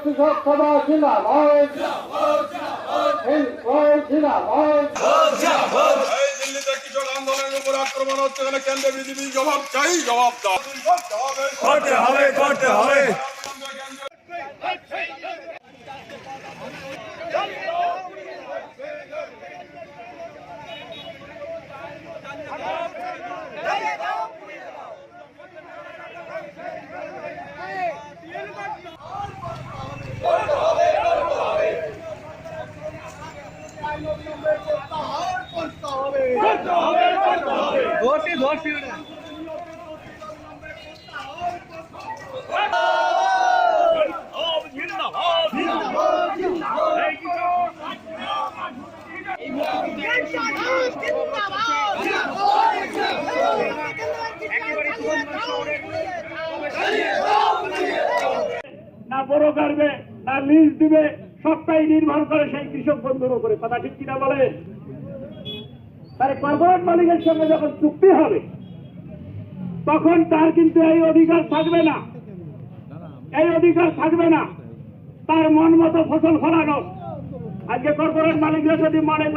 কৃষক সভা জিন্দাবাদ, দিল্লিতে কৃষক আন্দোলনের উপর আক্রমণ হচ্ছে, কেন্দ্রে বিজেপি জবাব চাই, জবাব করতে হবে করতে হবে। না বড় করবে না লিজ দিবে, সবটাই নির্ভর করে সেই কৃষক বন্ধুর উপরে। কথা ঠিক কিনা বলে? তার কর্পোরেট মালিকের সঙ্গে যখন চুক্তি হবে তখন তার কিন্তু এই অধিকার থাকবে না, এই অধিকার থাকবে না তার মন মতো ফসল ফলানো। আজকে কর্পোরেট মালিকরা যদি মনে